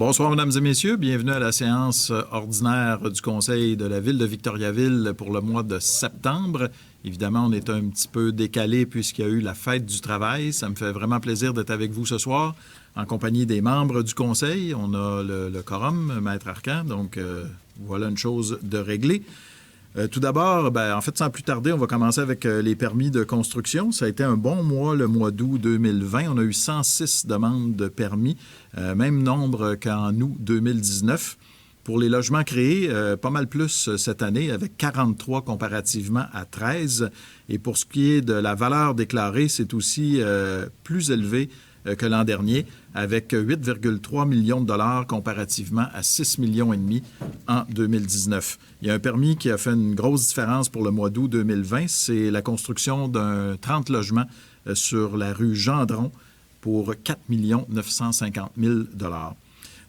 Bonsoir, mesdames et messieurs. Bienvenue à la séance ordinaire du Conseil de la Ville de Victoriaville pour le mois de septembre. Évidemment, on est un petit peu décalé puisqu'il y a eu la fête du travail. Ça me fait vraiment plaisir d'être avec vous ce soir en compagnie des membres du Conseil. On a le quorum, Maître Arcan, donc voilà une chose de réglée. Tout d'abord, en fait, sans plus tarder, on va commencer avec les permis de construction. Ça a été un bon mois, le mois d'août 2020. On a eu 106 demandes de permis, même nombre qu'en août 2019. Pour les logements créés, pas mal plus cette année, avec 43 comparativement à 13. Et pour ce qui est de la valeur déclarée, c'est aussi plus élevé que l'an dernier, avec 8,3 millions de dollars comparativement à 6,5 millions en 2019. Il y a un permis qui a fait une grosse différence pour le mois d'août 2020, c'est la construction d'un 30 logements sur la rue Gendron pour 4 950 000 dollars.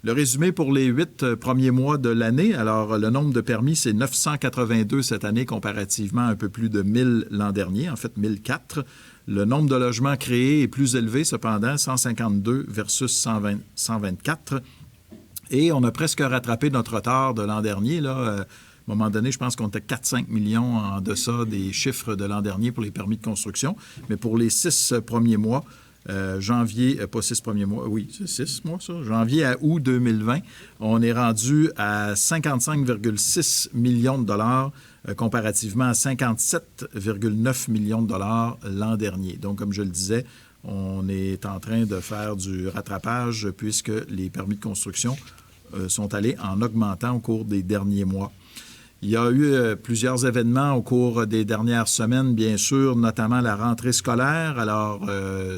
Le résumé pour les 8 premiers mois de l'année, alors le nombre de permis, c'est 982 cette année comparativement à un peu plus de 1000 l'an dernier, en fait 1004. Le nombre de logements créés est plus élevé cependant, 152 versus 124. Et on a presque rattrapé notre retard de l'an dernier. Là. À un moment donné, je pense qu'on était 4-5 millions en deçà des chiffres de l'an dernier pour les permis de construction. Mais pour les 6 premiers mois, janvier, pas 6 premiers mois, oui, c'est 6 mois ça, janvier à août 2020, on est rendu à 55,6 millions de dollars comparativement à 57,9 millions de dollars l'an dernier. Donc, comme je le disais, on est en train de faire du rattrapage puisque les permis de construction sont allés en augmentant au cours des derniers mois. Il y a eu plusieurs événements au cours des dernières semaines, bien sûr, notamment la rentrée scolaire. Alors,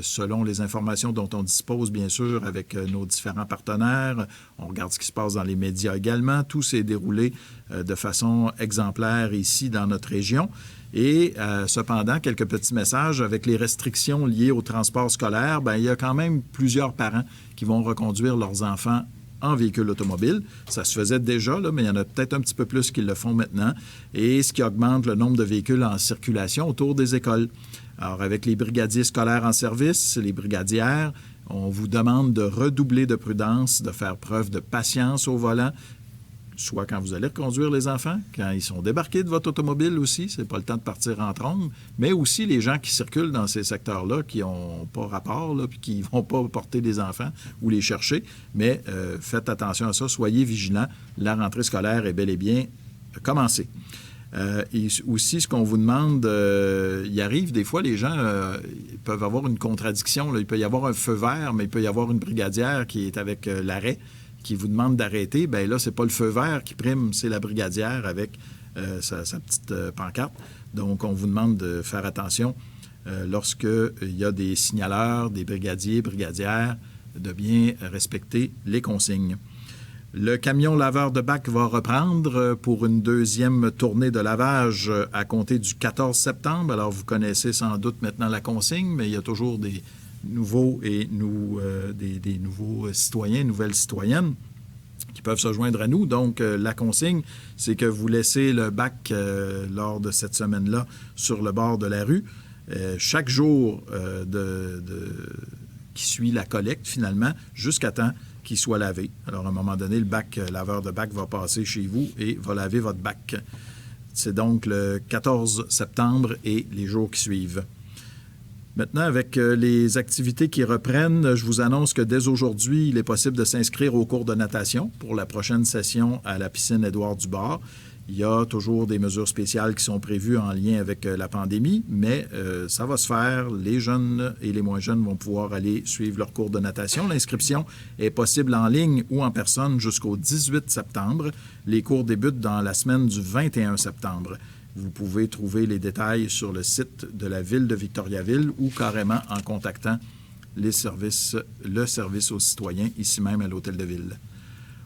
selon les informations dont on dispose, bien sûr, avec nos différents partenaires, on regarde ce qui se passe dans les médias également. Tout s'est déroulé de façon exemplaire ici dans notre région. Et cependant, quelques petits messages avec les restrictions liées au transport scolaire. Il y a quand même plusieurs parents qui vont reconduire leurs enfants en véhicule automobile. Ça se faisait déjà, là, mais il y en a peut-être un petit peu plus qui le font maintenant, et ce qui augmente le nombre de véhicules en circulation autour des écoles. Alors, avec les brigadiers scolaires en service, les brigadières, on vous demande de redoubler de prudence, de faire preuve de patience au volant, soit quand vous allez reconduire les enfants, quand ils sont débarqués de votre automobile aussi, c'est pas le temps de partir en trombe, mais aussi les gens qui circulent dans ces secteurs-là, qui n'ont pas rapport, là, puis qui ne vont pas porter des enfants ou les chercher, mais faites attention à ça, soyez vigilants, la rentrée scolaire est bel et bien commencée. Et aussi, ce qu'on vous demande, il arrive des fois, les gens peuvent avoir une contradiction, là. Il peut y avoir un feu vert, mais il peut y avoir une brigadière qui est avec l'arrêt, qui vous demande d'arrêter, bien là, c'est pas le feu vert qui prime, c'est la brigadière avec sa petite pancarte. Donc, on vous demande de faire attention lorsqu'il y a des signaleurs, des brigadiers, brigadières, de bien respecter les consignes. Le camion laveur de bac va reprendre pour une deuxième tournée de lavage à compter du 14 septembre. Alors, vous connaissez sans doute maintenant la consigne, mais il y a toujours des nouveaux et des nouveaux citoyens, nouvelles citoyennes qui peuvent se joindre à nous. Donc, la consigne, c'est que vous laissez le bac lors de cette semaine-là sur le bord de la rue. Chaque jour qui suit la collecte, finalement, jusqu'à temps qu'il soit lavé. Alors, à un moment donné, le bac, laveur de bac va passer chez vous et va laver votre bac. C'est donc le 14 septembre et les jours qui suivent. Maintenant, avec les activités qui reprennent, je vous annonce que dès aujourd'hui, il est possible de s'inscrire au cours de natation pour la prochaine session à la piscine Édouard Dubois. Il y a toujours des mesures spéciales qui sont prévues en lien avec la pandémie, mais ça va se faire. Les jeunes et les moins jeunes vont pouvoir aller suivre leur cours de natation. L'inscription est possible en ligne ou en personne jusqu'au 18 septembre. Les cours débutent dans la semaine du 21 septembre. Vous pouvez trouver les détails sur le site de la Ville de Victoriaville ou carrément en contactant le service aux citoyens, ici même à l'Hôtel de Ville.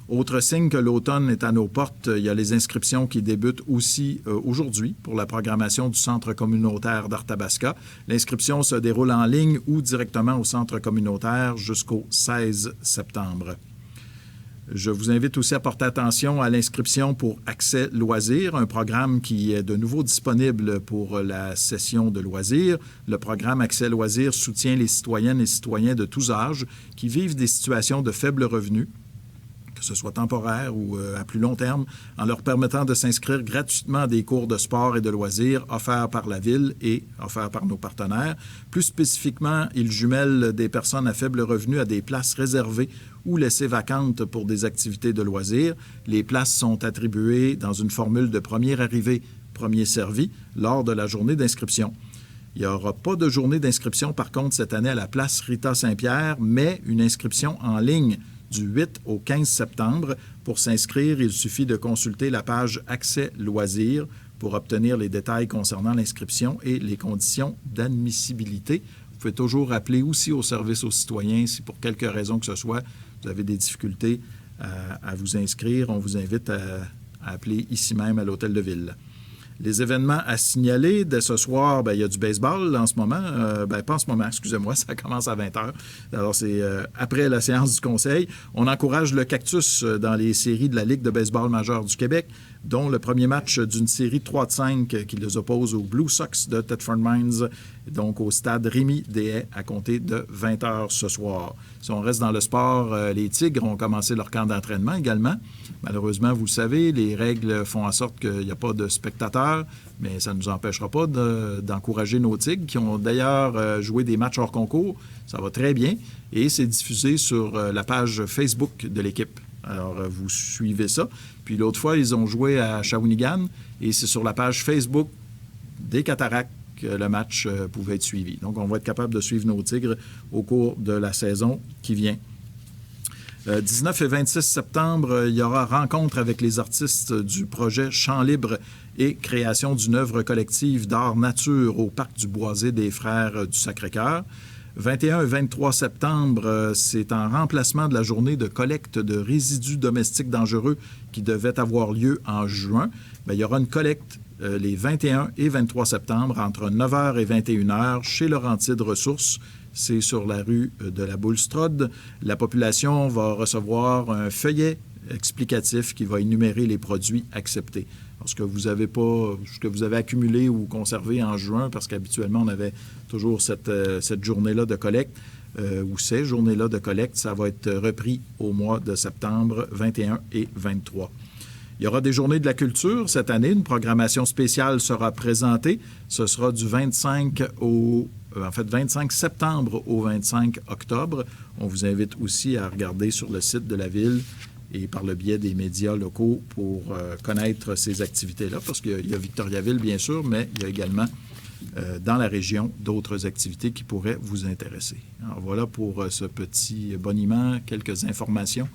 Autre signe que l'automne est à nos portes, il y a les inscriptions qui débutent aussi aujourd'hui pour la programmation du Centre communautaire d'Arthabasca. L'inscription se déroule en ligne ou directement au Centre communautaire jusqu'au 16 septembre. Je vous invite aussi à porter attention à l'inscription pour Accès Loisirs, un programme qui est de nouveau disponible pour la session de loisirs. Le programme Accès Loisirs soutient les citoyennes et citoyens de tous âges qui vivent des situations de faible revenu que ce soit temporaire ou à plus long terme, en leur permettant de s'inscrire gratuitement à des cours de sport et de loisirs offerts par la Ville et offerts par nos partenaires. Plus spécifiquement, ils jumellent des personnes à faible revenu à des places réservées ou laissées vacantes pour des activités de loisirs. Les places sont attribuées dans une formule de premier arrivé, premier servi lors de la journée d'inscription. Il n'y aura pas de journée d'inscription, par contre, cette année à la place Rita Saint-Pierre, mais une inscription en ligne du 8 au 15 septembre. Pour s'inscrire, il suffit de consulter la page Accès loisirs pour obtenir les détails concernant l'inscription et les conditions d'admissibilité. Vous pouvez toujours appeler aussi au service aux citoyens si pour quelque raison que ce soit, vous avez des difficultés à vous inscrire. On vous invite à appeler ici même à l'Hôtel de Ville. Les événements à signaler, dès ce soir, il y a du baseball en ce moment. Pas en ce moment, excusez-moi, ça commence à 20h. Alors, c'est après la séance du Conseil. On encourage le Cactus dans les séries de la Ligue de baseball majeure du Québec, dont le premier match d'une série de 3 de 5 qui les oppose aux Blue Sox de Thetford Mines, donc au stade Rémy-Deshaies à compter de 20h ce soir. Si on reste dans le sport, les Tigres ont commencé leur camp d'entraînement également. Malheureusement, vous le savez, les règles font en sorte qu'il n'y a pas de spectateurs, mais ça ne nous empêchera pas d'encourager nos Tigres, qui ont d'ailleurs joué des matchs hors concours. Ça va très bien et c'est diffusé sur la page Facebook de l'équipe. Alors, vous suivez ça. Puis l'autre fois, ils ont joué à Shawinigan et c'est sur la page Facebook des Cataractes que le match pouvait être suivi. Donc, on va être capable de suivre nos Tigres au cours de la saison qui vient. 19 et 26 septembre, il y aura rencontre avec les artistes du projet Chant libre et création d'une œuvre collective d'art nature au Parc du Boisé des Frères du Sacré-Cœur. 21 et 23 septembre, c'est en remplacement de la journée de collecte de résidus domestiques dangereux qui devait avoir lieu en juin. Il y aura une collecte les 21 et 23 septembre entre 9h et 21h chez Laurentide Ressources. C'est sur la rue de la Boulstrode. La population va recevoir un feuillet explicatif qui va énumérer les produits acceptés. Alors, ce que vous avez accumulé ou conservé en juin, parce qu'habituellement, on avait toujours cette journée-là de collecte, ou ces journées-là de collecte, ça va être repris au mois de septembre 21 et 23. Il y aura des journées de la culture cette année. Une programmation spéciale sera présentée. Ce sera du 25 septembre au 25 octobre. On vous invite aussi à regarder sur le site de la Ville et par le biais des médias locaux pour connaître ces activités-là, parce qu'il y a Victoriaville, bien sûr, mais il y a également dans la région d'autres activités qui pourraient vous intéresser. Alors voilà pour ce petit boniment, quelques informations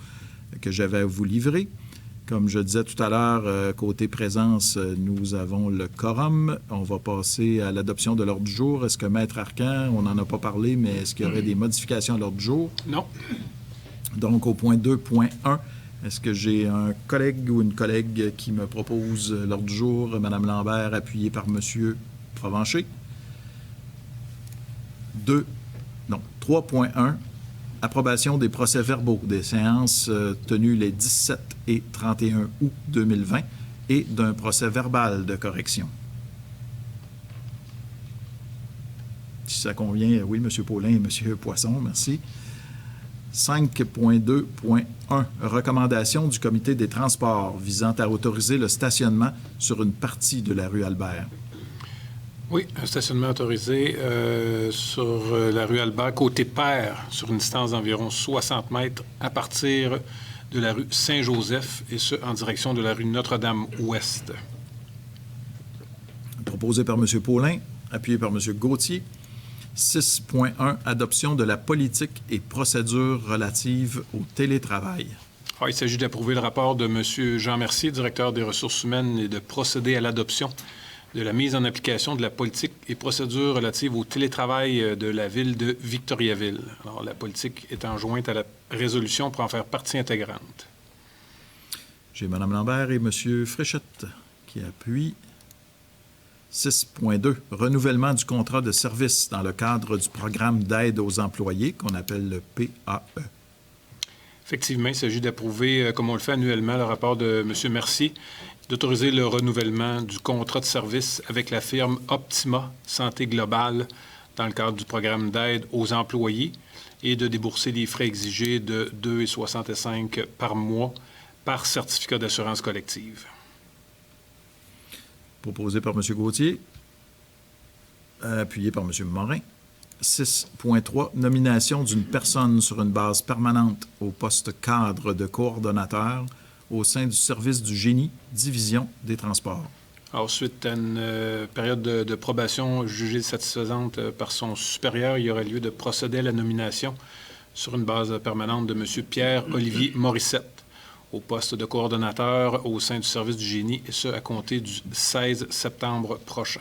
que j'avais à vous livrer. Comme je disais tout à l'heure, côté présence, nous avons le quorum. On va passer à l'adoption de l'ordre du jour. Est-ce que Maître Arcan, on n'en a pas parlé, mais est-ce qu'il y aurait des modifications à l'ordre du jour? Non. Donc, au point 2.1, est-ce que j'ai un collègue ou une collègue qui me propose l'ordre du jour? Mme Lambert, appuyée par M. Provencher. 3.1. Approbation des procès-verbaux des séances tenues les 17 et 31 août 2020 et d'un procès-verbal de correction. Si ça convient, oui, M. Paulin et M. Poisson, merci. 5.2.1. Recommandation du Comité des transports visant à autoriser le stationnement sur une partie de la rue Albert. Oui, un stationnement autorisé sur la rue Albert, côté Père, sur une distance d'environ 60 mètres à partir de la rue Saint-Joseph, et ce, en direction de la rue Notre-Dame-Ouest. Proposé par M. Paulin, appuyé par M. Gauthier. 6.1. Adoption de la politique et procédures relatives au télétravail. Il s'agit d'approuver le rapport de M. Jean Mercier, directeur des ressources humaines, et de procéder à l'adoption de la mise en application de la politique et procédures relatives au télétravail de la ville de Victoriaville. Alors, la politique étant jointe à la résolution pour en faire partie intégrante. J'ai Mme Lambert et M. Fréchette qui appuient. 6.2. Renouvellement du contrat de service dans le cadre du programme d'aide aux employés qu'on appelle le PAE. Effectivement, il s'agit d'approuver, comme on le fait annuellement, le rapport de M. Mercier, d'autoriser le renouvellement du contrat de service avec la firme Optima Santé Globale dans le cadre du programme d'aide aux employés et de débourser les frais exigés de 2,65 par mois par certificat d'assurance collective. Proposé par M. Gauthier, appuyé par M. Morin. 6.3, nomination d'une personne sur une base permanente au poste cadre de coordonnateur au sein du service du génie, division des transports. Alors, suite à une période de probation jugée satisfaisante par son supérieur, il y aurait lieu de procéder à la nomination sur une base permanente de M. Pierre-Olivier Morissette au poste de coordonnateur au sein du service du génie, et ce, à compter du 16 septembre prochain.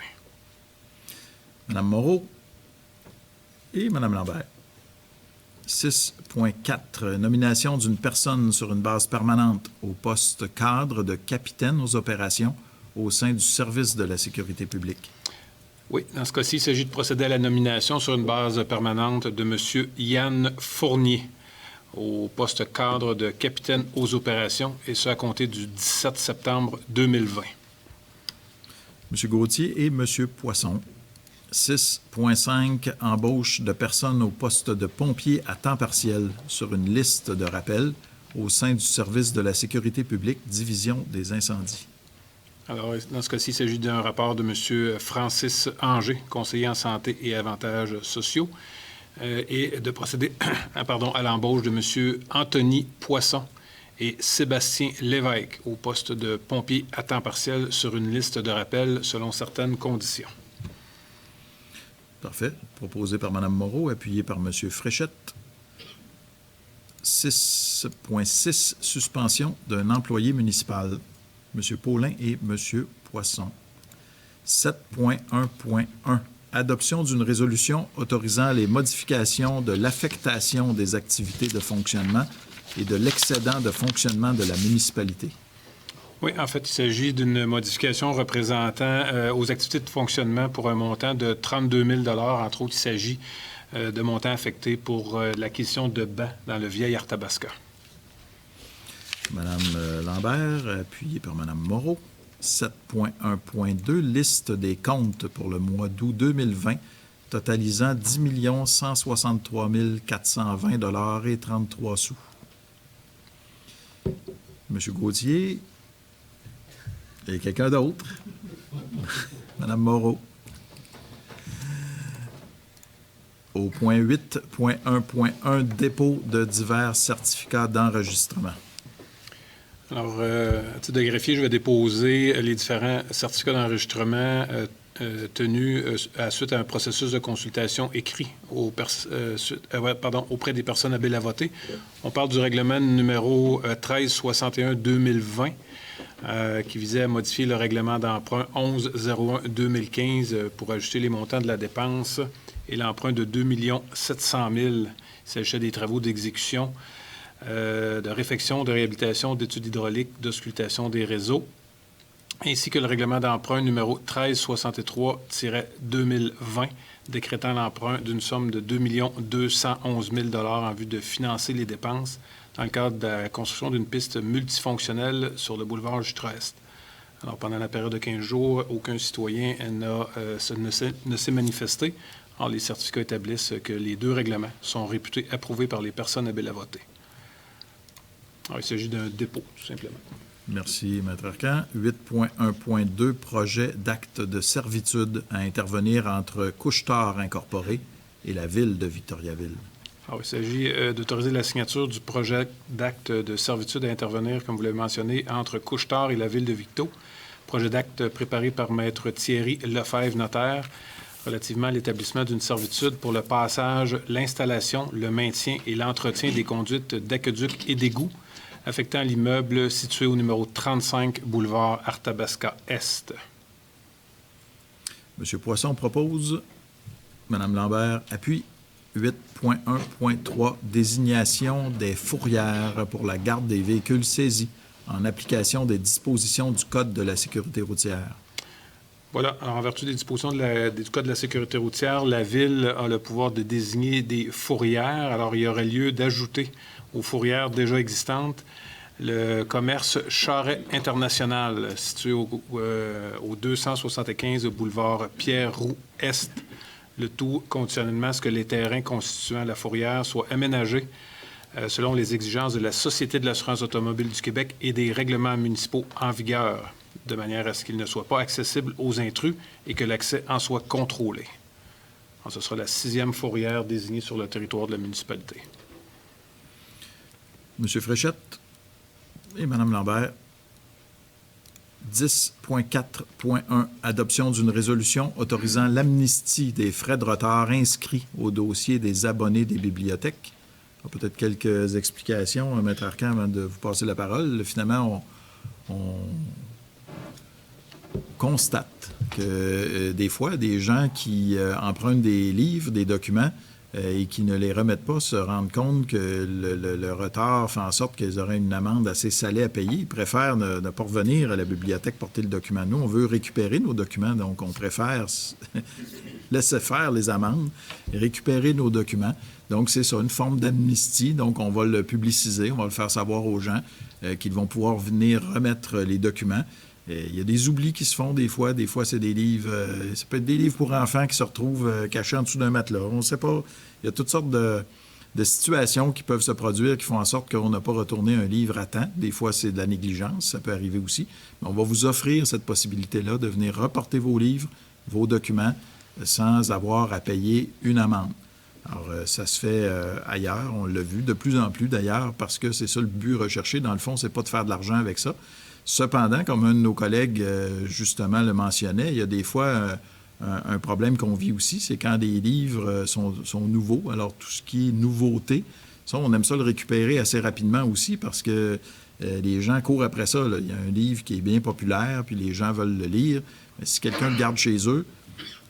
Mme Moreau et Mme Lambert. 6.4, nomination d'une personne sur une base permanente au poste cadre de capitaine aux opérations au sein du service de la sécurité publique. Oui, dans ce cas-ci, il s'agit de procéder à la nomination sur une base permanente de M. Yann Fournier au poste cadre de capitaine aux opérations, et ce, à compter du 17 septembre 2020. M. Gauthier et M. Poisson. 6.5, embauche de personnes au poste de pompier à temps partiel sur une liste de rappel au sein du service de la sécurité publique, division des incendies. Alors, dans ce cas-ci, il s'agit d'un rapport de M. Francis Anger, conseiller en santé et avantages sociaux, et de procéder à l'embauche de M. Anthony Poisson et Sébastien Lévesque au poste de pompier à temps partiel sur une liste de rappel selon certaines conditions. Parfait. Proposé par Mme Moreau, appuyé par M. Fréchette. 6.6, suspension d'un employé municipal. M. Paulin et M. Poisson. 7.1.1, adoption d'une résolution autorisant les modifications de l'affectation des activités de fonctionnement et de l'excédent de fonctionnement de la municipalité. Oui, en fait, il s'agit d'une modification représentant aux activités de fonctionnement pour un montant de 32 000 $. Entre autres, il s'agit de montants affectés pour l'acquisition de bancs dans le vieil Arthabasca. Mme Lambert, appuyée par Mme Moreau. 7.1.2, liste des comptes pour le mois d'août 2020, totalisant 10 163 420 $ et 33 sous. M. Gauthier et quelqu'un d'autre. Mme Moreau. Au point 8.1.1, dépôt de divers certificats d'enregistrement. Alors, à titre de greffier, je vais déposer les différents certificats d'enregistrement tenus suite à un processus de consultation écrit auprès des personnes habiles à voter. On parle du règlement numéro 1361-2020 qui visait à modifier le règlement d'emprunt 1101-2015 pour ajuster les montants de la dépense et l'emprunt de 2 700 000 $. Il s'agissait des travaux d'exécution, de réfection, de réhabilitation, d'études hydrauliques, d'auscultation des réseaux, ainsi que le règlement d'emprunt numéro 1363-2020, décrétant l'emprunt d'une somme de 2 211 000 $ en vue de financer les dépenses dans le cadre de la construction d'une piste multifonctionnelle sur le boulevard Jutra-Est. Alors, pendant la période de 15 jours, aucun citoyen ne s'est manifesté. Alors, les certificats établissent que les deux règlements sont réputés approuvés par les personnes habiles à voter. Alors, il s'agit d'un dépôt, tout simplement. Merci, Maître Arcan. 8.1.2, projet d'acte de servitude à intervenir entre Couche-Tard Incorporé et la Ville de Victoriaville. Alors, il s'agit d'autoriser la signature du projet d'acte de servitude à intervenir, comme vous l'avez mentionné, entre Couche-Tard et la Ville de Victo. Projet d'acte préparé par Maître Thierry Lefebvre, notaire, relativement à l'établissement d'une servitude pour le passage, l'installation, le maintien et l'entretien des conduites d'aqueduc et d'égouts affectant l'immeuble situé au numéro 35 boulevard Arthabasca-Est. M. Poisson propose. Mme Lambert appuie. 8.1.3, désignation des fourrières pour la garde des véhicules saisis en application des dispositions du Code de la sécurité routière. Voilà. Alors, en vertu des dispositions du Code de la sécurité routière, la Ville a le pouvoir de désigner des fourrières. Alors, il y aurait lieu d'ajouter aux fourrières déjà existantes le commerce Charret International, situé au 275 boulevard Pierre-Roux-Est, le tout conditionnellement à ce que les terrains constituant la fourrière soient aménagés selon les exigences de la Société de l'assurance automobile du Québec et des règlements municipaux en vigueur, de manière à ce qu'ils ne soient pas accessibles aux intrus et que l'accès en soit contrôlé. Alors, ce sera la 6e fourrière désignée sur le territoire de la municipalité. M. Fréchette et Mme Lambert. 10.4.1, adoption d'une résolution autorisant l'amnistie des frais de retard inscrits au dossier des abonnés des bibliothèques. Peut-être quelques explications, Maître Arcan, avant de vous passer la parole. Finalement, on constate que des fois, des gens qui empruntent des livres, des documents, et qui ne les remettent pas se rendent compte que le retard fait en sorte qu'ils auraient une amende assez salée à payer. Ils préfèrent ne pas revenir à la bibliothèque porter le document. Nous, on veut récupérer nos documents, donc on préfère laisser faire les amendes et récupérer nos documents. Donc, c'est ça, une forme d'amnistie. Donc, on va le publiciser, on va le faire savoir aux gens qu'ils vont pouvoir venir remettre les documents. Il y a des oublis qui se font des fois. Des fois, c'est des livres... ça peut être des livres pour enfants qui se retrouvent cachés en dessous d'un matelas. On ne sait pas. Il y a toutes sortes de situations qui peuvent se produire qui font en sorte qu'on n'a pas retourné un livre à temps. Des fois, c'est de la négligence. Ça peut arriver aussi. Mais on va vous offrir cette possibilité-là de venir reporter vos livres, vos documents, sans avoir à payer une amende. Alors, ça se fait ailleurs. On l'a vu de plus en plus, d'ailleurs, parce que c'est ça le but recherché. Dans le fond, c'est pas de faire de l'argent avec ça. Cependant, comme un de nos collègues, justement, le mentionnait, il y a des fois un problème qu'on vit aussi, c'est quand des livres sont nouveaux. Alors, tout ce qui est nouveauté, ça, on aime ça le récupérer assez rapidement aussi parce que les gens courent après ça. Là. Il y a un livre qui est bien populaire, puis les gens veulent le lire. Mais si quelqu'un le garde chez eux,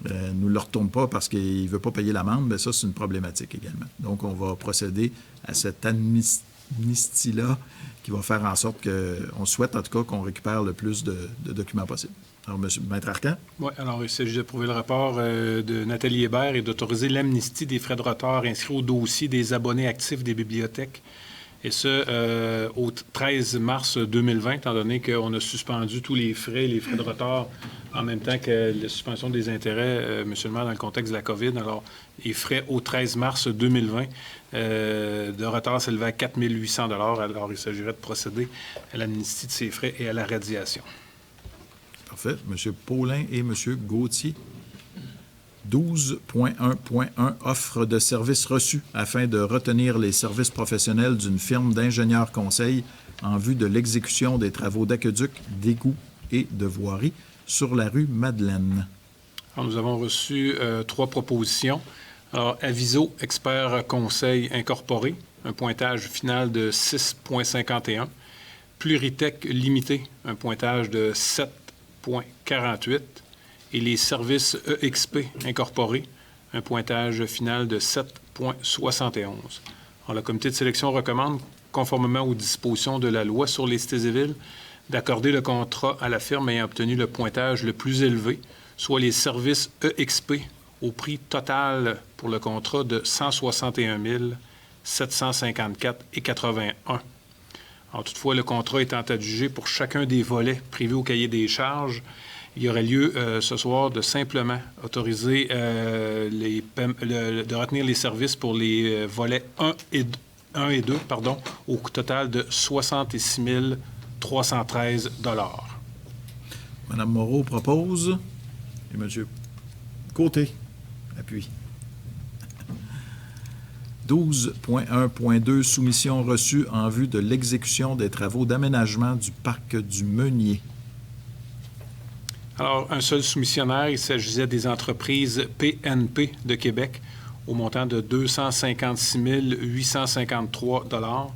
ne le retourne pas parce qu'il ne veut pas payer l'amende, bien ça, c'est une problématique également. Donc, on va procéder à cette amnistie-là qui va faire en sorte qu'on souhaite, en tout cas, qu'on récupère le plus de documents possible. Alors, Maître Arcan? Oui, alors il s'agit d'approuver le rapport de Nathalie Hébert et d'autoriser l'amnistie des frais de retard inscrits au dossier des abonnés actifs des bibliothèques. Et ce, au 13 mars 2020, étant donné qu'on a suspendu tous les frais de retard en même temps que la suspension des intérêts, monsieur le maire, dans le contexte de la COVID. Alors, les frais au 13 mars 2020 de retard s'élevaient à 4 800 $. Alors, il s'agirait de procéder à l'amnistie de ces frais et à la radiation. Parfait. M. Paulin et M. Gauthier. 12.1.1 offre de services reçus afin de retenir les services professionnels d'une firme d'ingénieurs conseil en vue de l'exécution des travaux d'aqueduc, d'égouts et de voirie sur la rue Madeleine. Alors, nous avons reçu 3 propositions. Alors, Aviso Expert Conseil Incorporé, un pointage final de 6.51. Pluritech Limité, un pointage de 7.48. Et les services EXP Incorporés, un pointage final de 7.71. Alors, le comité de sélection recommande, conformément aux dispositions de la loi sur les cités et villes, d'accorder le contrat à la firme ayant obtenu le pointage le plus élevé, soit les services EXP, au prix total pour le contrat de 161 754,81. Alors, toutefois, le contrat étant adjugé pour chacun des volets privés au cahier des charges, il y aurait lieu ce soir de simplement autoriser de retenir les services pour les volets 1 et 2, au total de 66 313 $. Mme Moreau propose et M. Côté appuie. 12.1.2 soumission reçue en vue de l'exécution des travaux d'aménagement du parc du Meunier. Alors, un seul soumissionnaire, il s'agissait des entreprises PNP de Québec au montant de 256 853 $. Alors,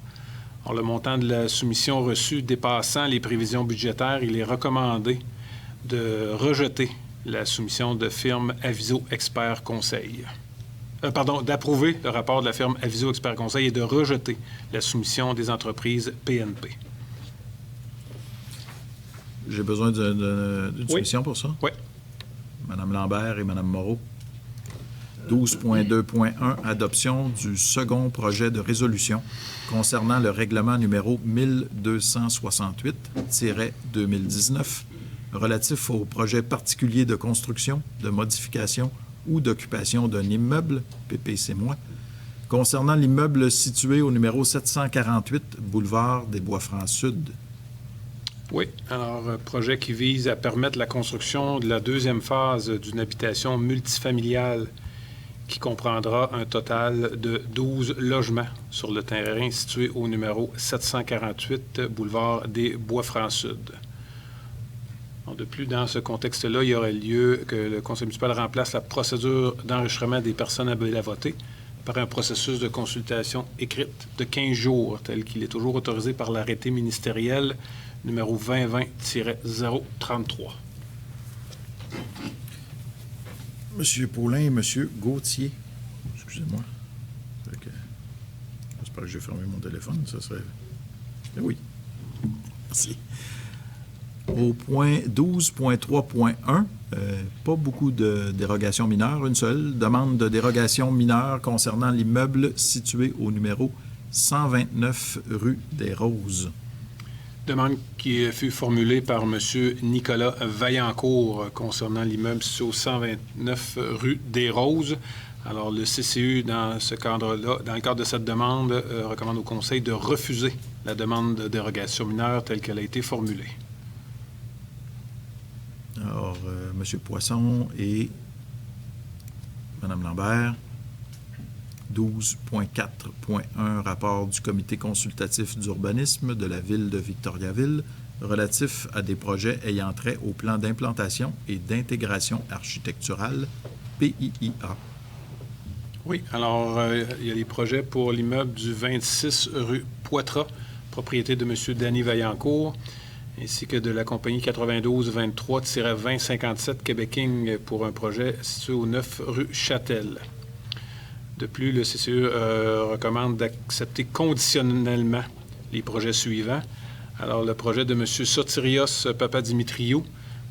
le montant de la soumission reçue dépassant les prévisions budgétaires, il est recommandé de rejeter la soumission de firme Aviso Expert Conseil. D'approuver le rapport de la firme Aviso Expert Conseil et de rejeter la soumission des entreprises PNP. J'ai besoin d'une soumission pour ça? Oui. Mme Lambert et Mme Moreau. 12.2.1, adoption du second projet de résolution concernant le règlement numéro 1268-2019 relatif aux projets particuliers de construction, de modification ou d'occupation d'un immeuble, PPC moi, concernant l'immeuble situé au numéro 748, boulevard des Bois-Francs Sud. Oui, alors, projet qui vise à permettre la construction de la deuxième phase d'une habitation multifamiliale qui comprendra un total de 12 logements sur le terrain situé au numéro 748, boulevard des Bois-Francs-Sud. De plus, dans ce contexte-là, il y aurait lieu que le conseil municipal remplace la procédure d'enregistrement des personnes appelées à voter par un processus de consultation écrite de 15 jours, tel qu'il est toujours autorisé par l'arrêté ministériel numéro 2020-033. Monsieur Paulin et Monsieur Gauthier. Excusez-moi. J'espère que j'ai fermé mon téléphone. Ça serait... Oui. Merci. Au point 12.3.1, pas beaucoup de dérogations mineures, une seule demande de dérogation mineure concernant l'immeuble situé au numéro 129 rue des Roses. Demande qui fut formulée par M. Nicolas Vaillancourt concernant l'immeuble situé au 129 rue des Roses. Alors, le CCU, dans ce cadre-là, dans le cadre de cette demande, recommande au Conseil de refuser la demande de dérogation mineure telle qu'elle a été formulée. Alors, M. Poisson et Mme Lambert. 12.4.1, rapport du Comité consultatif d'urbanisme de la Ville de Victoriaville relatif à des projets ayant trait au plan d'implantation et d'intégration architecturale, PIIA. Oui, alors, il y a les projets pour l'immeuble du 26 rue Poitras, propriété de M. Danny Vaillancourt, ainsi que de la compagnie 9223-2057 Québec Inc. pour un projet situé au 9 rue Châtel. De plus, le CCE recommande d'accepter conditionnellement les projets suivants. Alors, le projet de M. Sotirios Papadimitriou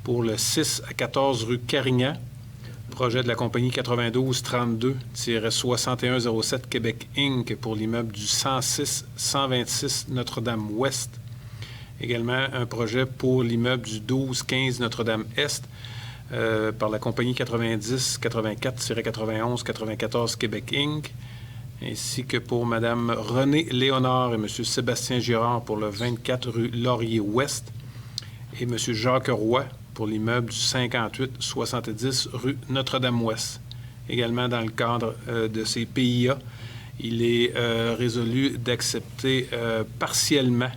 pour le 6 à 14 rue Carignan, projet de la compagnie 9232-6107 Québec Inc. pour l'immeuble du 106-126 Notre-Dame-Ouest. Également, un projet pour l'immeuble du 12-15 Notre-Dame-Est par la compagnie 90-84-91-94 Québec Inc., ainsi que pour Mme Renée Léonard et M. Sébastien Girard pour le 24 rue Laurier-Ouest et M. Jacques Roy pour l'immeuble du 58-70 rue Notre-Dame-Ouest. Également, dans le cadre de ces PIA, il est résolu d'accepter partiellement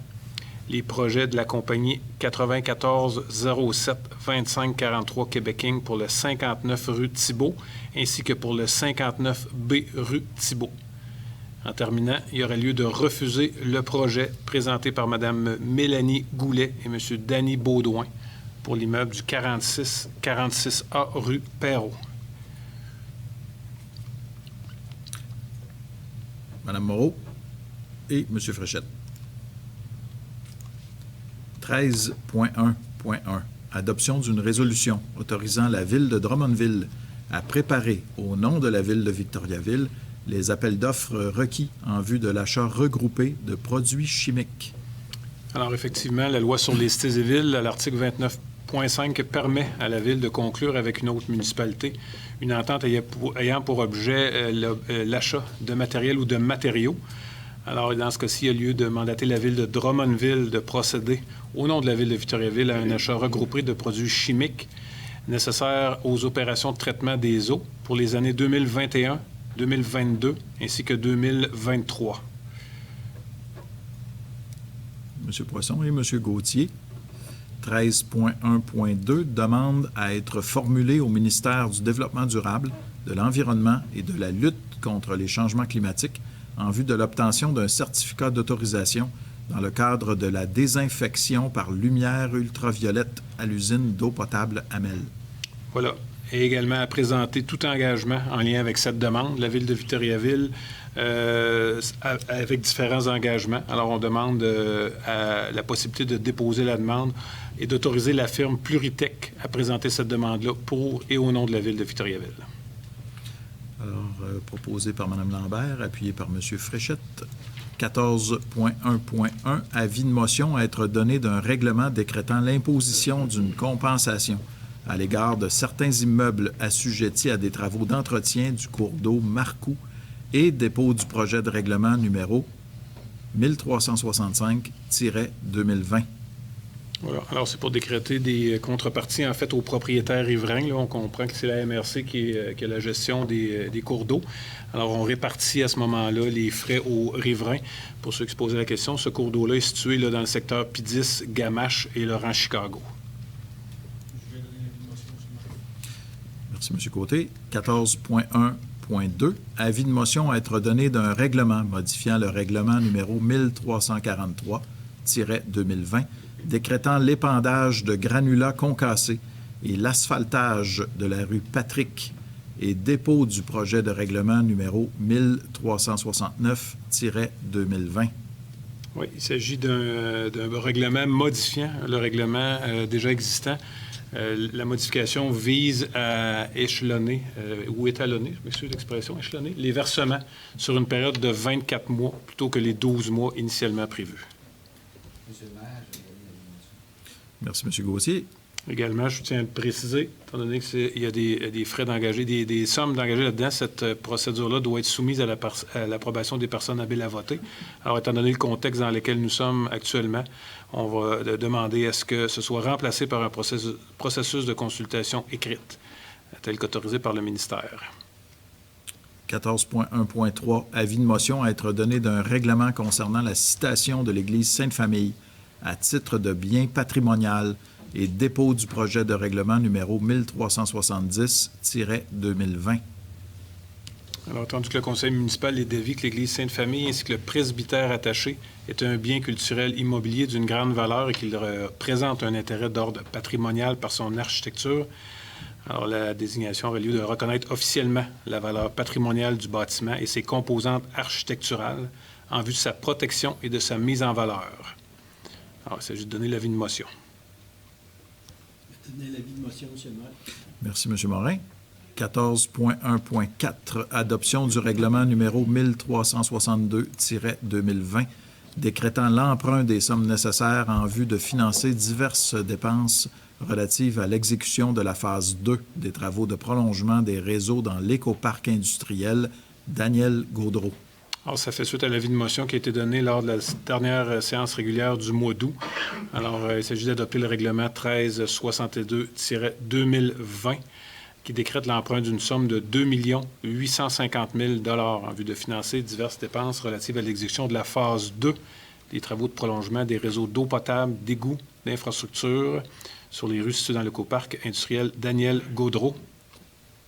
les projets de la compagnie 9407-2543 Québec Inc. pour le 59 rue Thibault, ainsi que pour le 59B rue Thibault. En terminant, il y aurait lieu de refuser le projet présenté par Mme Mélanie Goulet et M. Danny Baudouin pour l'immeuble du 46A rue Perrault. Mme Moreau et M. Fréchette. 13.1.1. Adoption d'une résolution autorisant la Ville de Drummondville à préparer, au nom de la Ville de Victoriaville, les appels d'offres requis en vue de l'achat regroupé de produits chimiques. Alors, effectivement, la loi sur les cités et villes, à l'article 29.5, permet à la Ville de conclure avec une autre municipalité une entente ayant pour objet l'achat de matériel ou de matériaux. Alors, dans ce cas-ci, il y a lieu de mandater la Ville de Drummondville de procéder, au nom de la Ville de Victoriaville, à un achat regroupé de produits chimiques nécessaires aux opérations de traitement des eaux pour les années 2021, 2022 ainsi que 2023. M. Poisson et M. Gauthier. 13.1.2 demande à être formulée au ministère du Développement durable, de l'Environnement et de la lutte contre les changements climatiques en vue de l'obtention d'un certificat d'autorisation dans le cadre de la désinfection par lumière ultraviolette à l'usine d'eau potable Amel. Voilà. Et également à présenter tout engagement en lien avec cette demande. La Ville de Victoriaville, avec différents engagements. Alors, on demande la possibilité de déposer la demande et d'autoriser la firme Pluritech à présenter cette demande-là pour et au nom de la Ville de Victoriaville. Alors, proposé par Mme Lambert, appuyé par M. Fréchette. 14.1.1, avis de motion à être donné d'un règlement décrétant l'imposition d'une compensation à l'égard de certains immeubles assujettis à des travaux d'entretien du cours d'eau Marcoux et dépôt du projet de règlement numéro 1365-2020. Voilà. Alors, c'est pour décréter des contreparties, en fait, aux propriétaires riverains. Là, on comprend que c'est la MRC qui a la gestion des cours d'eau. Alors, on répartit à ce moment-là les frais aux riverains. Pour ceux qui se posaient la question, ce cours d'eau-là est situé là, dans le secteur P10, Gamache et Laurent-Chicago. Merci, M. Côté. 14.1.2. Avis de motion à être donné d'un règlement modifiant le règlement numéro 1343-2020, décrétant l'épandage de granulats concassés et l'asphaltage de la rue Patrick et dépôt du projet de règlement numéro 1369-2020. Oui, il s'agit d'un règlement modifiant le règlement déjà existant. La modification vise à échelonner, ou étalonner, je m'excuse l'expression, échelonner, les versements sur une période de 24 mois plutôt que les 12 mois initialement prévus. Monsieur le maire, Merci, M. Gauthier. Également, je tiens à le préciser, étant donné qu'il y a des frais d'engager, des sommes d'engager là-dedans, cette procédure-là doit être soumise à l'approbation des personnes habiles à voter. Alors, étant donné le contexte dans lequel nous sommes actuellement, on va demander à ce que ce soit remplacé par un processus de consultation écrite, tel qu'autorisé par le ministère. 14.1.3. Avis de motion à être donné d'un règlement concernant la citation de l'Église Sainte-Famille à titre de bien patrimonial et dépôt du projet de règlement numéro 1370-2020. Alors, entendu que le conseil municipal est d'avis que l'Église Sainte-Famille ainsi que le presbytère attaché est un bien culturel immobilier d'une grande valeur et qu'il présente un intérêt d'ordre patrimonial par son architecture, alors la désignation aurait lieu de reconnaître officiellement la valeur patrimoniale du bâtiment et ses composantes architecturales en vue de sa protection et de sa mise en valeur. Alors, il s'agit de donner l'avis de motion. donner l'avis de motion, M. le maire. Merci, M. Morin. 14.1.4. Adoption du règlement numéro 1362-2020, décrétant l'emprunt des sommes nécessaires en vue de financer diverses dépenses relatives à l'exécution de la phase 2 des travaux de prolongement des réseaux dans l'écoparc industriel Daniel Gaudreau. Alors, ça fait suite à l'avis de motion qui a été donné lors de la dernière séance régulière du mois d'août. Alors, il s'agit d'adopter le règlement 1362-2020 qui décrète l'emprunt d'une somme de 2 850 000 $ en vue de financer diverses dépenses relatives à l'exécution de la phase 2 des travaux de prolongement des réseaux d'eau potable, d'égouts, d'infrastructures sur les rues situées dans l'écoparc industriel Daniel Gaudreau,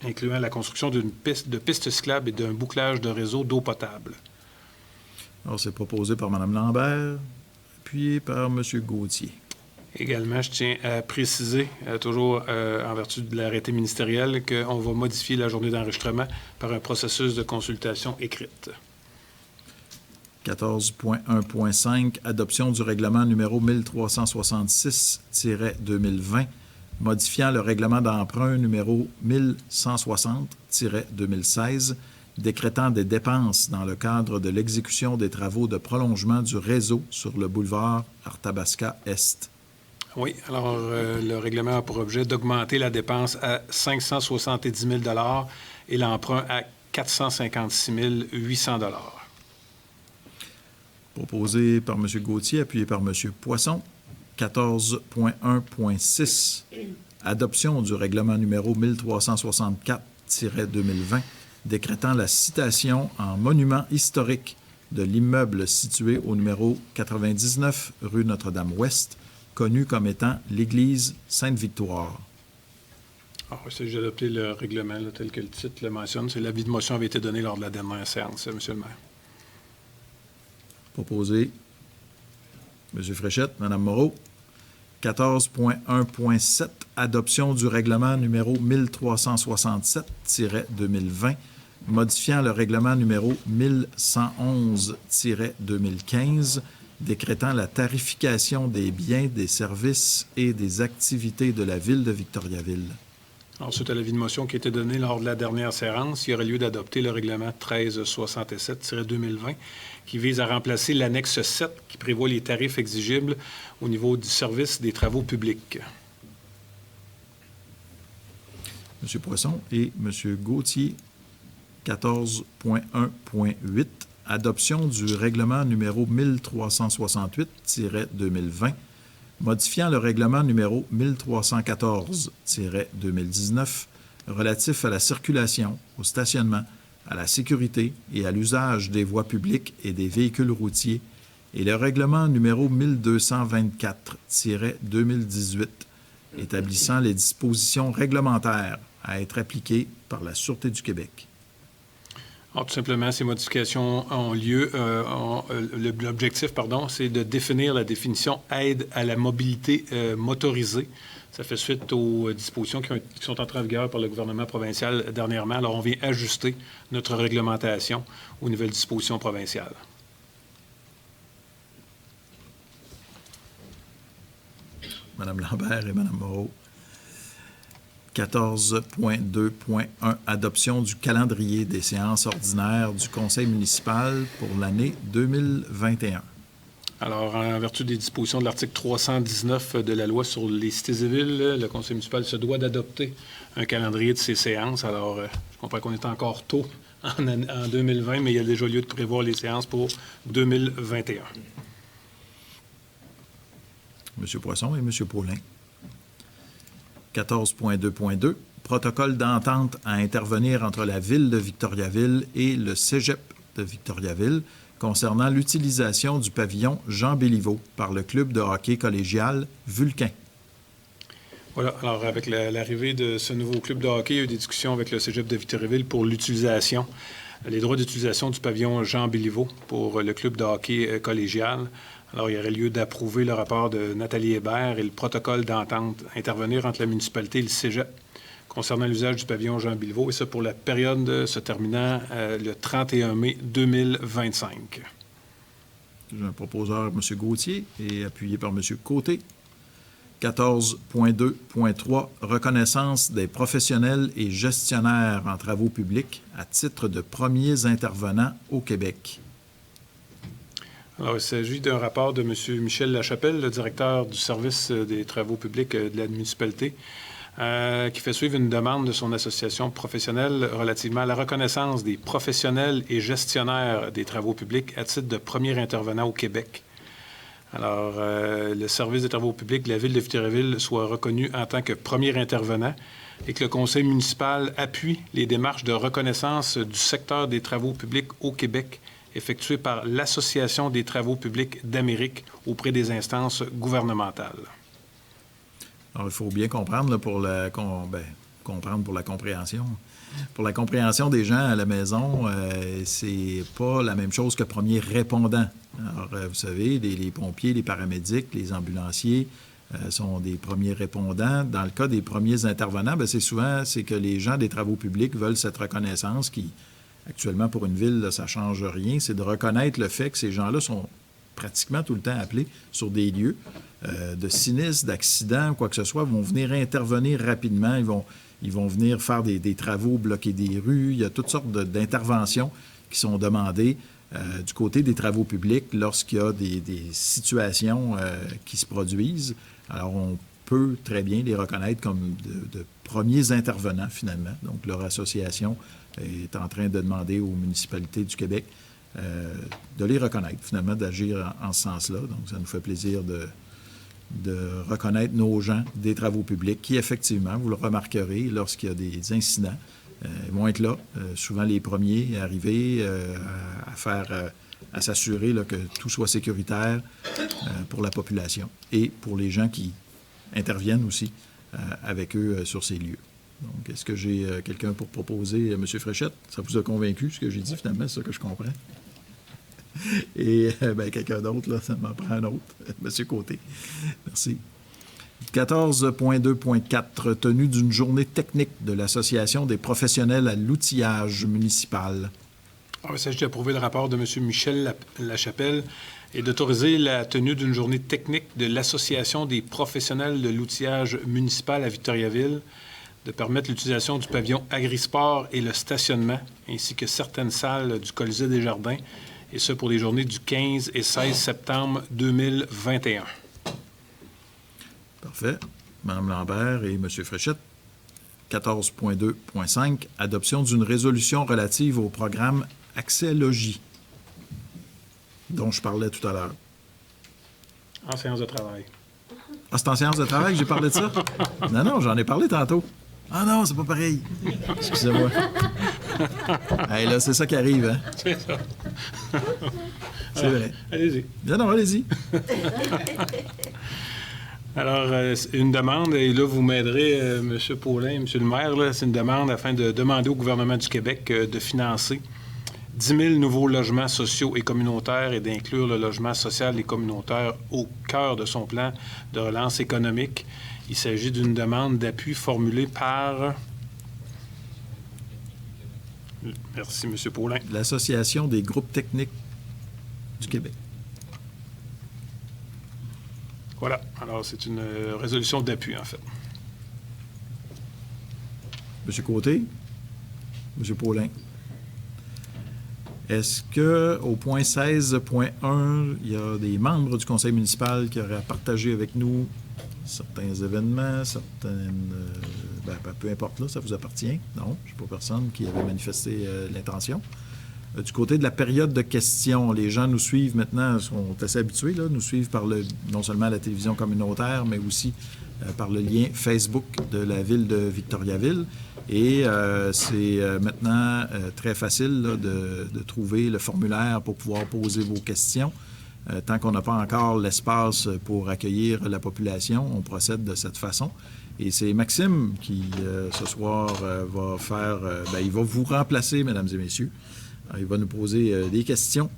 incluant la construction de pistes cyclables et d'un bouclage de réseau d'eau potable. Alors, c'est proposé par Mme Lambert, appuyé par M. Gauthier. Également, je tiens à préciser, toujours en vertu de l'arrêté ministériel, qu'on va modifier la journée d'enregistrement par un processus de consultation écrite. 14.1.5. Adoption du règlement numéro 1366-2020, modifiant le règlement d'emprunt numéro 1160-2016, décrétant des dépenses dans le cadre de l'exécution des travaux de prolongement du réseau sur le boulevard Arthabasca-Est. Oui, alors le règlement a pour objet d'augmenter la dépense à 570 000 $ et l'emprunt à 456 800 $. Proposé par M. Gauthier, appuyé par M. Poisson. 14.1.6. Adoption du règlement numéro 1364-2020, décrétant la citation en monument historique de l'immeuble situé au numéro 99 rue Notre-Dame-Ouest, connu comme étant l'église Sainte-Victoire. Alors, il s'agit d'adopter le règlement là, tel que le titre le mentionne. L'avis de motion avait été donné lors de la dernière séance, M. le maire. Proposé M. Fréchette, Mme Moreau. 14.1.7. Adoption du règlement numéro 1367-2020, modifiant le règlement numéro 1111-2015, décrétant la tarification des biens, des services et des activités de la Ville de Victoriaville. Ensuite, à l'avis de motion qui a été donné lors de la dernière séance, il y aurait lieu d'adopter le règlement 1367-2020 qui vise à remplacer l'annexe 7 qui prévoit les tarifs exigibles au niveau du service des travaux publics. M. Poisson et M. Gauthier. 14.1.8, adoption du règlement numéro 1368-2020, modifiant le règlement numéro 1314-2019 relatif à la circulation, au stationnement, à la sécurité et à l'usage des voies publiques et des véhicules routiers et le règlement numéro 1224-2018 établissant les dispositions réglementaires à être appliquées par la Sûreté du Québec. Alors, tout simplement, ces modifications ont lieu. L'objectif, c'est de définir la définition aide à la mobilité motorisée. Ça fait suite aux dispositions qui sont entrées en vigueur par le gouvernement provincial dernièrement. Alors, on vient ajuster notre réglementation aux nouvelles dispositions provinciales. Mme Lambert et Mme Moreau. 14.2.1, adoption du calendrier des séances ordinaires du Conseil municipal pour l'année 2021. Alors, en vertu des dispositions de l'article 319 de la loi sur les cités et villes, le Conseil municipal se doit d'adopter un calendrier de ces séances. Alors, je comprends qu'on est encore tôt en 2020, mais il y a déjà lieu de prévoir les séances pour 2021. M. Poisson et M. Paulin. 14.2.2, protocole d'entente à intervenir entre la Ville de Victoriaville et le Cégep de Victoriaville concernant l'utilisation du pavillon Jean Béliveau par le club de hockey collégial Vulcain. Voilà. Alors, avec l'arrivée de ce nouveau club de hockey, il y a eu des discussions avec le Cégep de Victoriaville pour l'utilisation, les droits d'utilisation du pavillon Jean Béliveau pour le club de hockey collégial. Alors, il y aurait lieu d'approuver le rapport de Nathalie Hébert et le protocole d'entente intervenir entre la municipalité et le Cégep concernant l'usage du pavillon Jean Béliveau, et ça pour la période se terminant le 31 mai 2025. J'ai un proposeur, M. Gauthier, et appuyé par M. Côté. 14.2.3, reconnaissance des professionnels et gestionnaires en travaux publics à titre de premiers intervenants au Québec. Alors, il s'agit d'un rapport de M. Michel Lachapelle, le directeur du service des travaux publics de la municipalité, qui fait suivre une demande de son association professionnelle relativement à la reconnaissance des professionnels et gestionnaires des travaux publics à titre de premier intervenant au Québec. Alors, le service des travaux publics de la Ville de Victoriaville soit reconnu en tant que premier intervenant et que le conseil municipal appuie les démarches de reconnaissance du secteur des travaux publics au Québec effectuées par l'Association des travaux publics d'Amérique auprès des instances gouvernementales. Alors, il faut bien comprendre là, comprendre pour la compréhension. Pour la compréhension des gens à la maison, c'est pas la même chose que premier répondant. Alors, vous savez, les pompiers, les paramédics, les ambulanciers sont des premiers répondants. Dans le cas des premiers intervenants, c'est souvent que les gens des travaux publics veulent cette reconnaissance qui, actuellement, pour une ville, là, ça ne change rien. C'est de reconnaître le fait que ces gens-là sont pratiquement tout le temps appelés sur des lieux de sinistres, d'accidents, quoi que ce soit, vont venir intervenir rapidement. Ils vont venir faire des travaux, bloquer des rues. Il y a toutes sortes d'interventions qui sont demandées du côté des travaux publics lorsqu'il y a des situations qui se produisent. Alors, on peut très bien les reconnaître comme de premiers intervenants, finalement. Donc, leur association est en train de demander aux municipalités du Québec de les reconnaître, finalement, d'agir en ce sens-là. Donc, ça nous fait plaisir de reconnaître nos gens des travaux publics qui, effectivement, vous le remarquerez, lorsqu'il y a des incidents, ils vont être là, souvent les premiers à arriver à s'assurer là, que tout soit sécuritaire pour la population et pour les gens qui interviennent aussi avec eux sur ces lieux. Donc, est-ce que j'ai quelqu'un pour proposer, M. Fréchette? Ça vous a convaincu, ce que j'ai dit, finalement, c'est ça que je comprends. Et quelqu'un d'autre, là, ça m'en prend un autre. M. Côté. Merci. 14.2.4, tenue d'une journée technique de l'Association des professionnels à l'outillage municipal. Alors, il s'agit d'approuver le rapport de M. Michel Lachapelle et d'autoriser la tenue d'une journée technique de l'Association des professionnels de l'outillage municipal à Victoriaville, de permettre l'utilisation du pavillon Agrisport et le stationnement, ainsi que certaines salles du Colisée des Jardins, et ce pour les journées du 15 et 16 septembre 2021. Parfait. Mme Lambert et M. Fréchette. 14.2.5, adoption d'une résolution relative au programme Accès Logis, dont je parlais tout à l'heure. En séance de travail. Ah, c'est en séance de travail que j'ai parlé de ça? Non, j'en ai parlé tantôt. Ah non, c'est pas pareil. Excusez-moi. Hey, là, c'est ça qui arrive, hein? C'est ça. C'est vrai. Allez-y. Non, allez-y. Alors, une demande, et là, vous m'aiderez, M. Paulin, M. le maire, là, c'est une demande afin de demander au gouvernement du Québec de financer 10 000 nouveaux logements sociaux et communautaires et d'inclure le logement social et communautaire au cœur de son plan de relance économique. Il s'agit d'une demande d'appui formulée par... Merci, M. Paulin. L'Association des groupes techniques du Québec. Voilà. Alors, c'est une résolution d'appui, en fait. M. Côté? M. Paulin? Est-ce qu'au point 16.1, il y a des membres du conseil municipal qui auraient à partager avec nous certains événements, certaines... peu importe, là, ça vous appartient? Non, je n'ai pas personne qui avait manifesté l'intention. Du côté de la période de questions, les gens nous suivent maintenant, sont assez habitués, là, nous suivent par non seulement la télévision communautaire, mais aussi par le lien Facebook de la ville de Victoriaville. Et c'est maintenant très facile là, de trouver le formulaire pour pouvoir poser vos questions. Tant qu'on n'a pas encore l'espace pour accueillir la population, on procède de cette façon. Et c'est Maxime qui, ce soir, va faire... il va vous remplacer, mesdames et messieurs. Alors, il va nous poser des questions.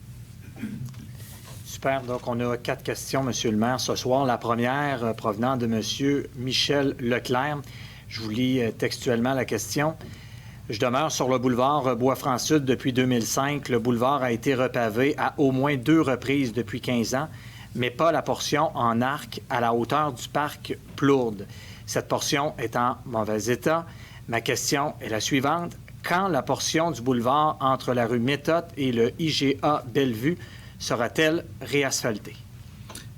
Super. Donc, on a 4 questions, Monsieur le maire, ce soir. La première provenant de Monsieur Michel Leclerc. Je vous lis textuellement la question. Je demeure sur le boulevard Bois-Franc-Sud depuis 2005. Le boulevard a été repavé à au moins 2 reprises depuis 15 ans, mais pas la portion en arc à la hauteur du parc Plourde. Cette portion est en mauvais état. Ma question est la suivante. Quand la portion du boulevard entre la rue Méthode et le IGA Bellevue sera-t-elle réasphaltée?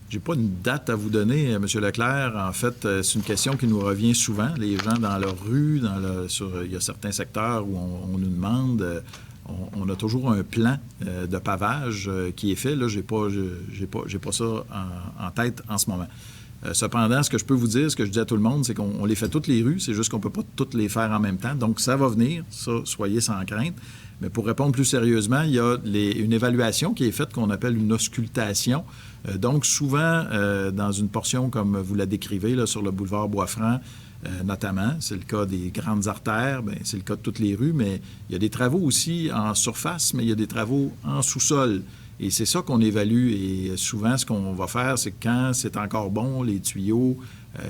Je n'ai pas une date à vous donner, M. Leclerc. En fait, c'est une question qui nous revient souvent. Les gens dans leur rue, il y a certains secteurs où on nous demande... On a toujours un plan de pavage qui est fait. Là, j'ai pas ça en tête en ce moment. Cependant, ce que je peux vous dire, ce que je dis à tout le monde, c'est qu'on les fait toutes les rues, c'est juste qu'on ne peut pas toutes les faire en même temps. Donc, ça va venir, ça, soyez sans crainte. Mais pour répondre plus sérieusement, il y a une évaluation qui est faite qu'on appelle une auscultation. Donc, souvent, dans une portion comme vous la décrivez, là, sur le boulevard Bois-Franc, notamment, c'est le cas des grandes artères, bien, c'est le cas de toutes les rues, mais il y a des travaux aussi en surface, mais il y a des travaux en sous-sol. Et c'est ça qu'on évalue. Et souvent, ce qu'on va faire, c'est que quand c'est encore bon, les tuyaux,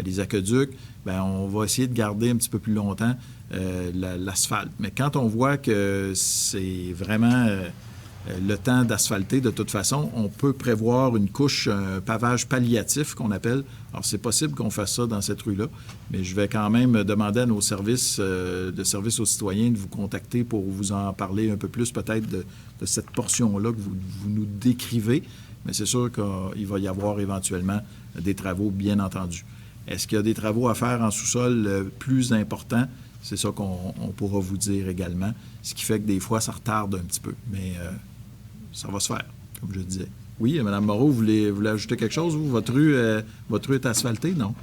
les aqueducs, bien, on va essayer de garder un petit peu plus longtemps l'asphalte. Mais quand on voit que c'est vraiment le temps d'asphalter, de toute façon, on peut prévoir une couche, un pavage palliatif qu'on appelle. Alors, c'est possible qu'on fasse ça dans cette rue-là, mais je vais quand même demander à nos services de service aux citoyens de vous contacter pour vous en parler un peu plus peut-être de cette portion-là que vous nous décrivez. Mais c'est sûr qu'il va y avoir éventuellement des travaux, bien entendu. Est-ce qu'il y a des travaux à faire en sous-sol plus importants? C'est ça qu'on pourra vous dire également, ce qui fait que des fois, ça retarde un petit peu. Mais ça va se faire, comme je disais. Oui, Mme Moreau, vous voulez ajouter quelque chose? Vous? Votre rue est asphaltée, non?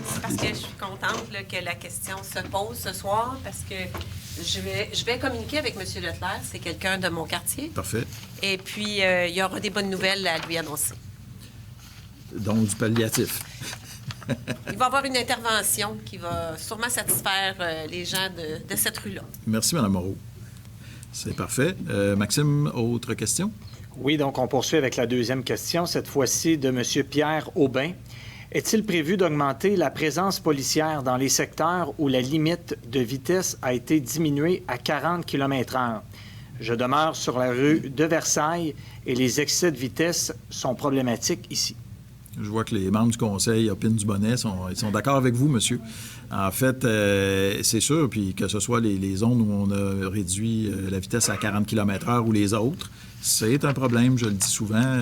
C'est parce que je suis contente là, que la question se pose ce soir, parce que je vais communiquer avec M. Leclerc, c'est quelqu'un de mon quartier. Parfait. Et puis, il y aura des bonnes nouvelles à lui annoncer. Donc, du palliatif. Il va y avoir une intervention qui va sûrement satisfaire les gens de cette rue-là. Merci, Mme Moreau. C'est parfait. Maxime, autre question? Oui, donc on poursuit avec la deuxième question, cette fois-ci de M. Pierre Aubin. Est-il prévu d'augmenter la présence policière dans les secteurs où la limite de vitesse a été diminuée à 40 km/h? Je demeure sur la rue de Versailles et les excès de vitesse sont problématiques ici. Je vois que les membres du conseil opinent du bonnet, ils sont d'accord avec vous, monsieur. En fait, c'est sûr, puis que ce soit les zones où on a réduit la vitesse à 40 km/h ou les autres, c'est un problème, je le dis souvent.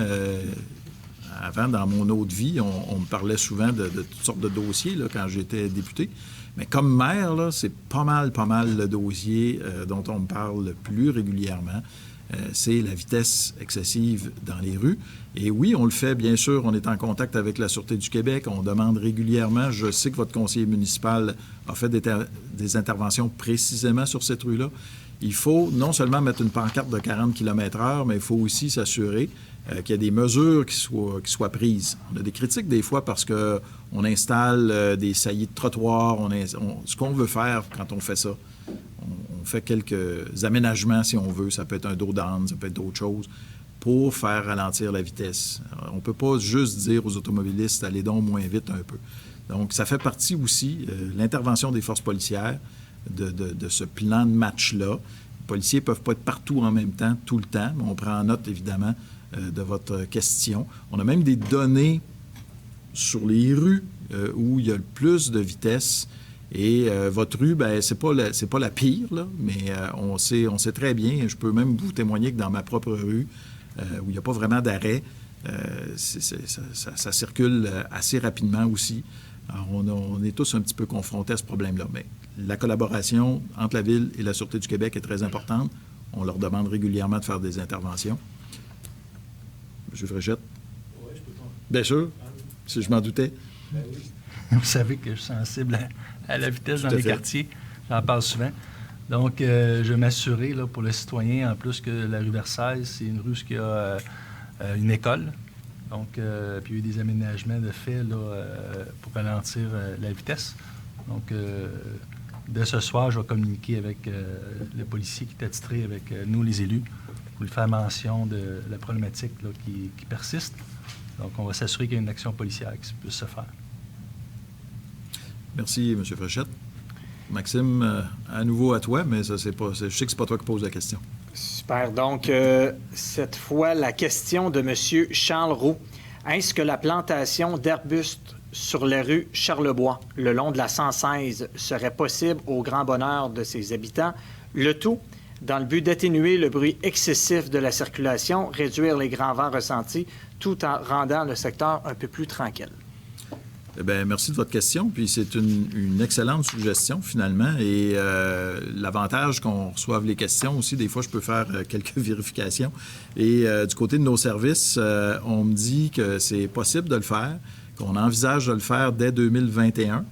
avant, dans mon autre vie, on me parlait souvent de toutes sortes de dossiers là, quand j'étais député. Mais comme maire, là, c'est pas mal le dossier dont on me parle le plus régulièrement. C'est la vitesse excessive dans les rues. Et oui, on le fait, bien sûr. On est en contact avec la Sûreté du Québec. On demande régulièrement. Je sais que votre conseiller municipal a fait des interventions précisément sur cette rue-là. Il faut non seulement mettre une pancarte de 40 km/h, mais il faut aussi s'assurer qu'il y a des mesures qui soient prises. On a des critiques des fois parce qu'on installe des saillies de trottoir. Ce qu'on veut faire quand on fait ça, on fait quelques aménagements, si on veut. Ça peut être un dos d'âne, ça peut être d'autres choses, pour faire ralentir la vitesse. Alors, on ne peut pas juste dire aux automobilistes « allez donc moins vite un peu ». Donc, ça fait partie aussi de l'intervention des forces policières de ce plan de match-là. Les policiers ne peuvent pas être partout en même temps, tout le temps, mais on prend en note, évidemment, de votre question. On a même des données sur les rues où il y a le plus de vitesse. Et votre rue, bien, c'est pas la pire, là, mais on sait très bien, je peux même vous témoigner que dans ma propre rue, où il n'y a pas vraiment d'arrêt, ça circule assez rapidement aussi. Alors, on est tous un petit peu confrontés à ce problème-là. Mais la collaboration entre la Ville et la Sûreté du Québec est très importante. On leur demande régulièrement de faire des interventions. M. Fréchette? Oui, je peux pas. Bien sûr, si je m'en doutais. Ben oui. Vous savez que je suis sensible à la vitesse dans les quartiers. J'en parle souvent. Donc, je vais m'assurer là, pour le citoyen, en plus que la rue Versailles, c'est une rue qui a une école. Donc, puis il y a eu des aménagements de fait là, pour ralentir la vitesse. Donc, dès ce soir, je vais communiquer avec le policier qui est attitré avec nous, les élus, pour lui faire mention de la problématique là, qui persiste. Donc, on va s'assurer qu'il y a une action policière qui puisse se faire. Merci, M. Fréchette. Maxime, à nouveau à toi, mais ça, je sais que c'est pas toi qui pose la question. Super. Donc, cette fois, la question de M. Charles Roux. Est-ce que la plantation d'arbustes sur la rue Charlebois, le long de la 116, serait possible au grand bonheur de ses habitants? Le tout dans le but d'atténuer le bruit excessif de la circulation, réduire les grands vents ressentis, tout en rendant le secteur un peu plus tranquille. Eh bien, merci de votre question. Puis c'est une excellente suggestion, finalement. Et l'avantage qu'on reçoive les questions aussi, des fois, je peux faire quelques vérifications. Et du côté de nos services, on me dit que c'est possible de le faire, qu'on envisage de le faire dès 2021,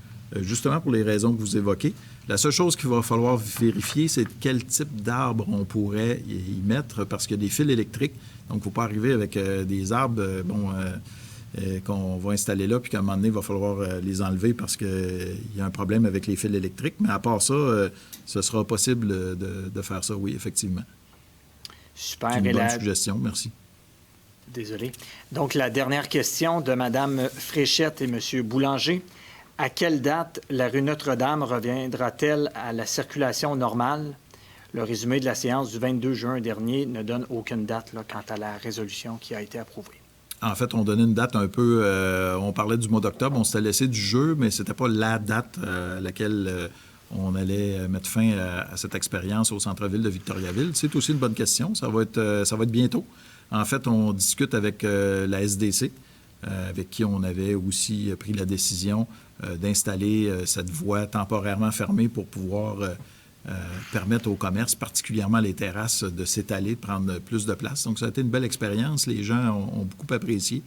justement pour les raisons que vous évoquez. La seule chose qu'il va falloir vérifier, c'est quel type d'arbre on pourrait y mettre, parce qu'il y a des fils électriques. Donc, il ne faut pas arriver avec des arbres, qu'on va installer là, puis qu'à un moment donné, il va falloir les enlever parce qu'il y a un problème avec les fils électriques. Mais à part ça, ce sera possible de faire ça, oui, effectivement. Super. C'est une bonne suggestion, merci. Désolé. Donc, la dernière question de Mme Fréchette et M. Boulanger. À quelle date la rue Notre-Dame reviendra-t-elle à la circulation normale? Le résumé de la séance du 22 juin dernier ne donne aucune date là, quant à la résolution qui a été approuvée. En fait, on donnait une date un peu... on parlait du mois d'octobre, on s'était laissé du jeu, mais c'était pas la date à laquelle on allait mettre fin à cette expérience au centre-ville de Victoriaville. C'est aussi une bonne question. Ça va être bientôt. En fait, on discute avec la SDC, avec qui on avait aussi pris la décision d'installer cette voie temporairement fermée pour pouvoir permettre au commerce, particulièrement les terrasses, de s'étaler, de prendre plus de place. Donc, ça a été une belle expérience. Les gens ont beaucoup apprécié.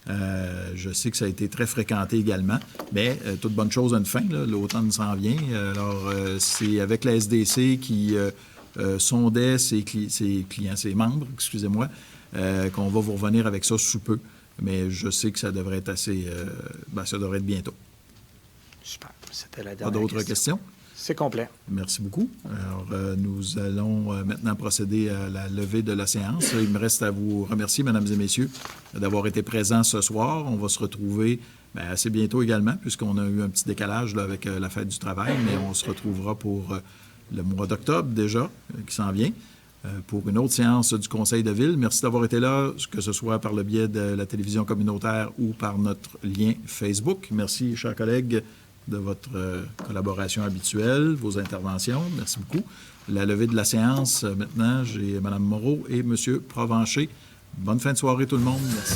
Je sais que ça a été très fréquenté également, mais toute bonne chose a une fin. Là. L'automne s'en vient. Alors, c'est avec la SDC qui sondait ses clients, ses membres, excusez-moi, qu'on va vous revenir avec ça sous peu. Mais je sais que ça devrait être ça devrait être bientôt. Super. C'était la dernière Pas d'autres questions? C'est complet. Merci beaucoup. Alors, nous allons maintenant procéder à la levée de la séance. Il me reste à vous remercier, mesdames et messieurs, d'avoir été présents ce soir. On va se retrouver assez bientôt également, puisqu'on a eu un petit décalage là, avec la fête du travail, mais on se retrouvera pour le mois d'octobre déjà, qui s'en vient, pour une autre séance du Conseil de ville. Merci d'avoir été là, que ce soit par le biais de la télévision communautaire ou par notre lien Facebook. Merci, chers collègues, de votre collaboration habituelle, vos interventions. Merci beaucoup. La levée de la séance, maintenant, j'ai Mme Moreau et M. Provencher. Bonne fin de soirée, tout le monde. Merci.